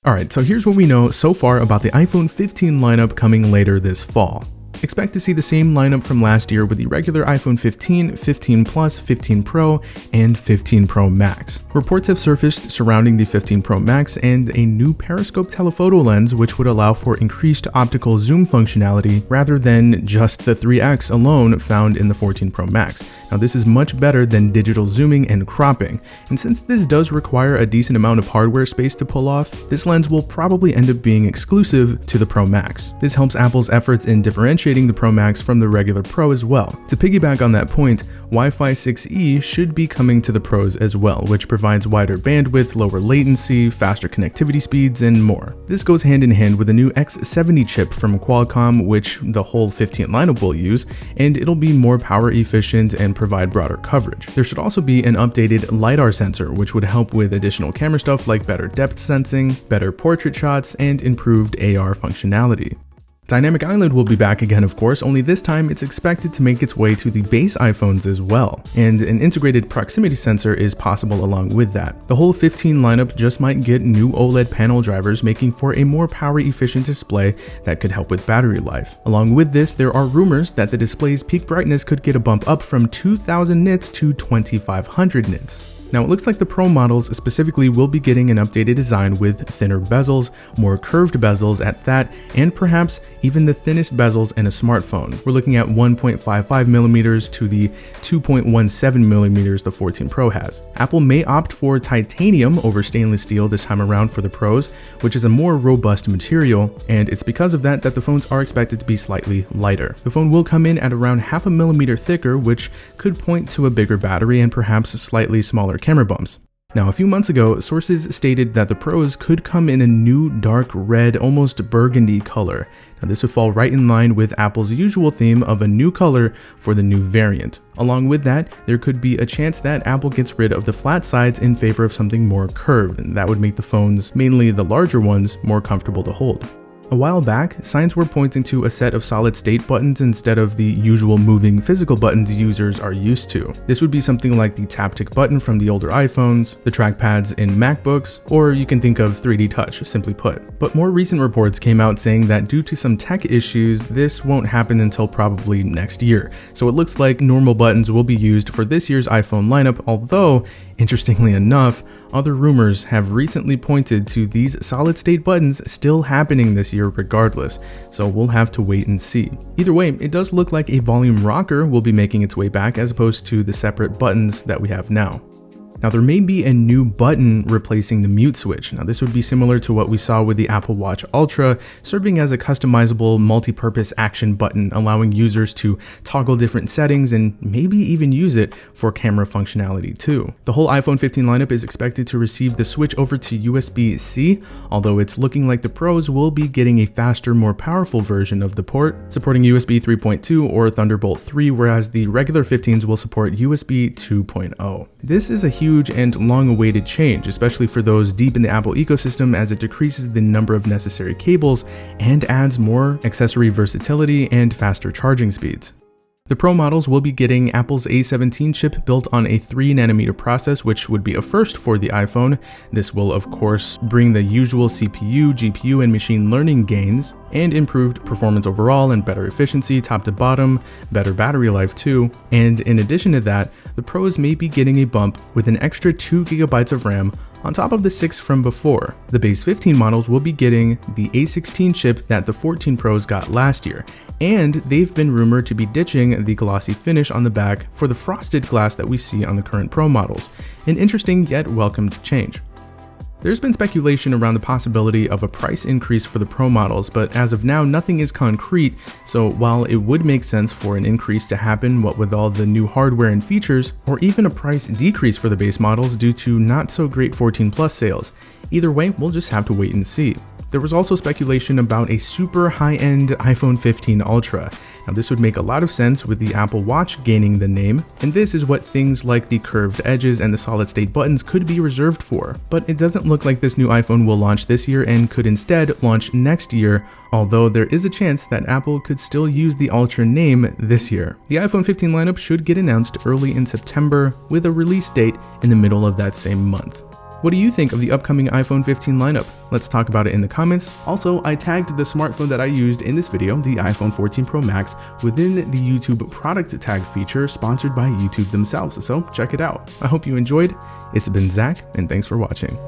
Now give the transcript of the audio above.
Alright, so here's what we know so far about the iPhone 15 lineup coming later this fall. Expect to see the same lineup from last year with the regular iPhone 15, 15 Plus, 15 Pro, and 15 Pro Max. Reports have surfaced surrounding the 15 Pro Max and a new periscope telephoto lens which would allow for increased optical zoom functionality rather than just the 3x alone found in the 14 Pro Max. Now this is much better than digital zooming and cropping, and since this does require a decent amount of hardware space to pull off, this lens will probably end up being exclusive to the Pro Max. This helps Apple's efforts in differentiating the Pro Max from the regular Pro as well. To piggyback on that point, Wi-Fi 6E should be coming to the Pros as well, which provides wider bandwidth, lower latency, faster connectivity speeds, and more. This goes hand in hand with a new X70 chip from Qualcomm, which the whole 15 lineup will use, and it'll be more power efficient and provide broader coverage. There should also be an updated LiDAR sensor, which would help with additional camera stuff like better depth sensing, better portrait shots, and improved AR functionality. Dynamic Island will be back again, of course, only this time it's expected to make its way to the base iPhones as well, and an integrated proximity sensor is possible along with that. The whole 15 lineup just might get new OLED panel drivers, making for a more power efficient display that could help with battery life. Along with this, there are rumors that the display's peak brightness could get a bump up from 2000 nits to 2500 nits. Now it looks like the Pro models specifically will be getting an updated design with thinner bezels, more curved bezels at that, and perhaps even the thinnest bezels in a smartphone. We're looking at 1.55mm to the 2.17mm the 14 Pro has. Apple may opt for titanium over stainless steel this time around for the Pros, which is a more robust material, and it's because of that the phones are expected to be slightly lighter. The phone will come in at around 0.5 mm thicker, which could point to a bigger battery and perhaps slightly smaller camera bumps. Now, a few months ago, sources stated that the Pros could come in a new dark red, almost burgundy color. Now, this would fall right in line with Apple's usual theme of a new color for the new variant. Along with that, there could be a chance that Apple gets rid of the flat sides in favor of something more curved, and that would make the phones, mainly the larger ones, more comfortable to hold. A while back, signs were pointing to a set of solid-state buttons instead of the usual moving physical buttons users are used to. This would be something like the taptic button from the older iPhones, the trackpads in MacBooks, or you can think of 3D Touch, simply put. But more recent reports came out saying that due to some tech issues, this won't happen until probably next year. So it looks like normal buttons will be used for this year's iPhone lineup, although, interestingly enough, other rumors have recently pointed to these solid-state buttons still happening this year regardless, so we'll have to wait and see. Either way, it does look like a volume rocker will be making its way back as opposed to the separate buttons that we have now. Now, there may be a new button replacing the mute switch. Now, this would be similar to what we saw with the Apple Watch Ultra, serving as a customizable multi-purpose action button, allowing users to toggle different settings and maybe even use it for camera functionality too. The whole iPhone 15 lineup is expected to receive the switch over to USB-C, although it's looking like the Pros will be getting a faster, more powerful version of the port, supporting USB 3.2 or Thunderbolt 3, whereas the regular 15s will support USB 2.0. This is a huge and long-awaited change, especially for those deep in the Apple ecosystem, as it decreases the number of necessary cables and adds more accessory versatility and faster charging speeds. The Pro models will be getting Apple's A17 chip built on a 3nm process, which would be a first for the iPhone. This will, of course, bring the usual CPU, GPU, and machine learning gains, and improved performance overall and better efficiency top to bottom, better battery life too. And in addition to that, the Pros may be getting a bump with an extra 2GB of RAM on top of the 6 from before. The base 15 models will be getting the A16 chip that the 14 Pros got last year, and they've been rumored to be ditching the glossy finish on the back for the frosted glass that we see on the current Pro models, an interesting yet welcomed change. There's been speculation around the possibility of a price increase for the Pro models, but as of now, nothing is concrete, so while it would make sense for an increase to happen, what with all the new hardware and features, or even a price decrease for the base models due to not so great 14 Plus sales, either way, we'll just have to wait and see. There was also speculation about a super high-end iPhone 15 Ultra. Now, this would make a lot of sense with the Apple Watch gaining the name, and this is what things like the curved edges and the solid-state buttons could be reserved for. But it doesn't look like this new iPhone will launch this year and could instead launch next year, although there is a chance that Apple could still use the Ultra name this year. The iPhone 15 lineup should get announced early in September, with a release date in the middle of that same month. What do you think of the upcoming iPhone 15 lineup? Let's talk about it in the comments. Also, I tagged the smartphone that I used in this video, the iPhone 14 Pro Max, within the YouTube product tag feature sponsored by YouTube themselves, so check it out. I hope you enjoyed. It's been Zach, and thanks for watching.